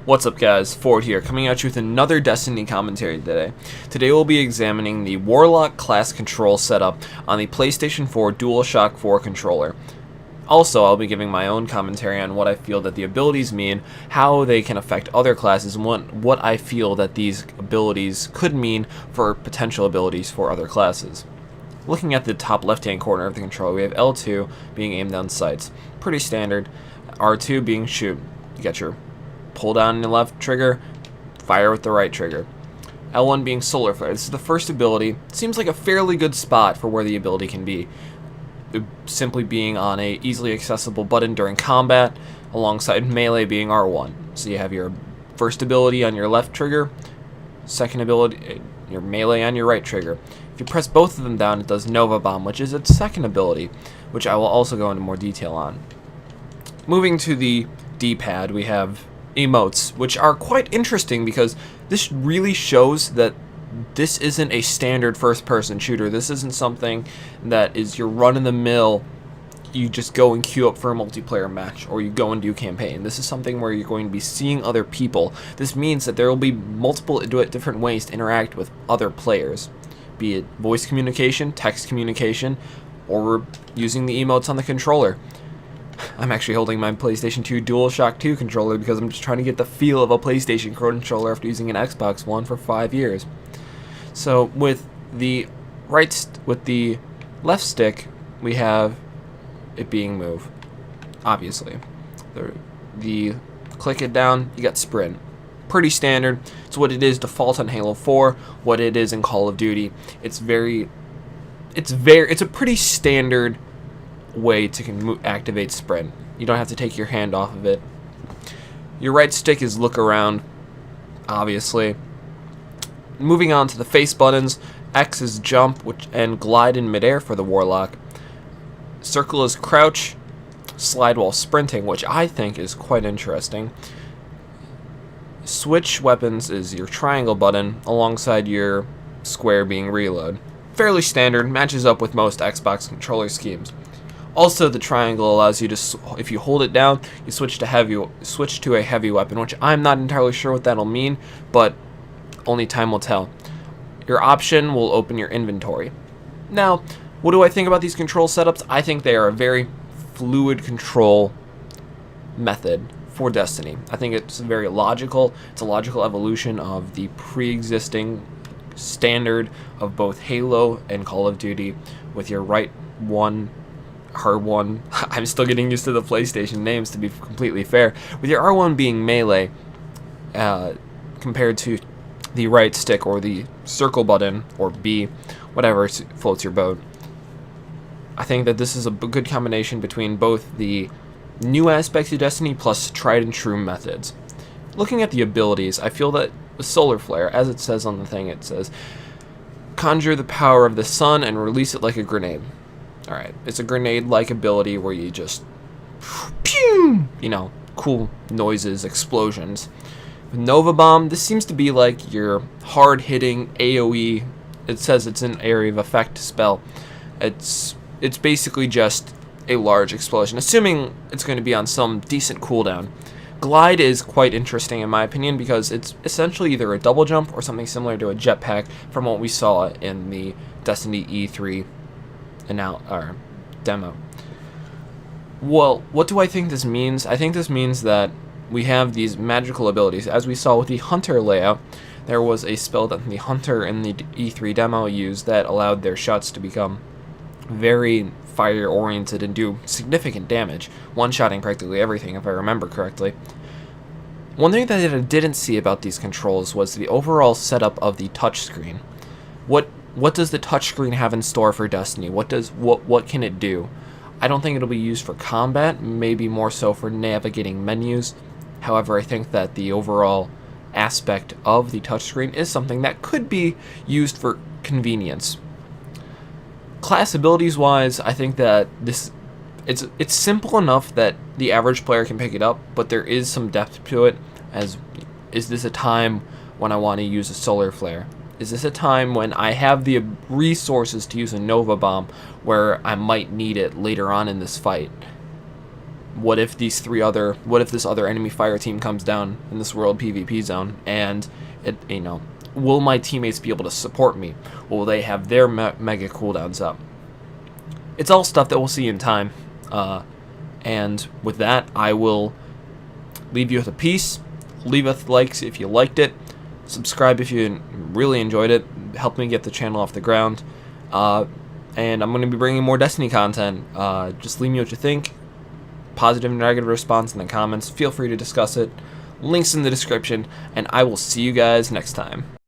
What's up guys, Ford here, coming at you with another Destiny commentary today. Today we'll be examining the Warlock class control setup on the PlayStation 4 DualShock 4 controller. Also, I'll be giving my own commentary on what I feel that the abilities mean, how they can affect other classes, and what I feel that these abilities could mean for potential abilities for other classes. Looking at the top left-hand corner of the controller, we have L2 being aimed down sights. Pretty standard. R2 being shoot. You got your pull down on the left trigger, fire with the right trigger. L1 being solar flare. This is the first ability. Seems like a fairly good spot for where the ability can be. Simply being on a easily accessible button during combat, alongside melee being R1. So you have your first ability on your left trigger, second ability, your melee on your right trigger. If you press both of them down, it does Nova Bomb, which is its second ability, which I will also go into more detail on. Moving to the D-pad, we have emotes, which are quite interesting because this really shows that this isn't a standard first-person shooter. This isn't something that is your run-of-the-mill, you just go and queue up for a multiplayer match, or you go and do campaign. This is something where you're going to be seeing other people. This means that there will be multiple different ways to interact with other players, be it voice communication, text communication, or using the emotes on the controller. I'm actually holding my PlayStation 2 DualShock 2 controller because I'm just trying to get the feel of a PlayStation controller after using an Xbox One for 5 years. So with the left stick, we have it being move. Obviously, the click it down, you got sprint. Pretty standard. It's what it is default on Halo 4. What it is in Call of Duty. It's a pretty standard way to activate sprint. You don't have to take your hand off of it. Your right stick is look around, obviously. Moving on to the face buttons, X is jump, and glide in midair for the Warlock. Circle is crouch, slide while sprinting, which I think is quite interesting. Switch weapons is your triangle button, alongside your square being reload. Fairly standard, matches up with most Xbox controller schemes. Also, the triangle allows you to, if you hold it down, you switch to a heavy weapon, which I'm not entirely sure what that'll mean, but only time will tell. Your option will open your inventory. Now, what do I think about these control setups? I think they are a very fluid control method for Destiny. I think it's very logical. It's a logical evolution of the pre-existing standard of both Halo and Call of Duty, with your right one, R1, I'm still getting used to the PlayStation names to be completely fair, with your R1 being melee compared to the right stick or the circle button, or B, whatever floats your boat. I think that this is a good combination between both the new aspects of Destiny plus tried and true methods. Looking at the abilities, I feel that the solar flare, as it says on the thing, it says conjure the power of the sun and release it like a grenade. Alright, it's a grenade-like ability where you just pew, cool noises, explosions. With Nova Bomb, this seems to be like your hard-hitting AoE. It says it's an area of effect spell. It's basically just a large explosion, assuming it's going to be on some decent cooldown. Glide is quite interesting in my opinion because it's essentially either a double jump or something similar to a jetpack from what we saw in the Destiny E3 demo. Well, what do I think this means? I think this means that we have these magical abilities. As we saw with the Hunter layout, there was a spell that the Hunter in the E3 demo used that allowed their shots to become very fire-oriented and do significant damage, one-shotting practically everything, if I remember correctly. One thing that I didn't see about these controls was the overall setup of the touchscreen. What does the touchscreen have in store for Destiny? What can it do? I don't think it'll be used for combat, maybe more so for navigating menus. However, I think that the overall aspect of the touchscreen is something that could be used for convenience. Class abilities wise, I think that it's simple enough that the average player can pick it up, but there is some depth to it. As is this a time when I want to use a solar flare? Is this a time when I have the resources to use a Nova Bomb where I might need it later on in this fight? What if this other enemy fire team comes down in this world PvP zone, and will my teammates be able to support me? Will they have their mega cooldowns up? It's all stuff that we'll see in time. And with that, I will leave you with a piece. Leave us likes if you liked it. Subscribe if you really enjoyed it. Help me get the channel off the ground. And I'm going to be bringing more Destiny content. Just leave me what you think. Positive and negative response in the comments. Feel free to discuss it. Links in the description. And I will see you guys next time.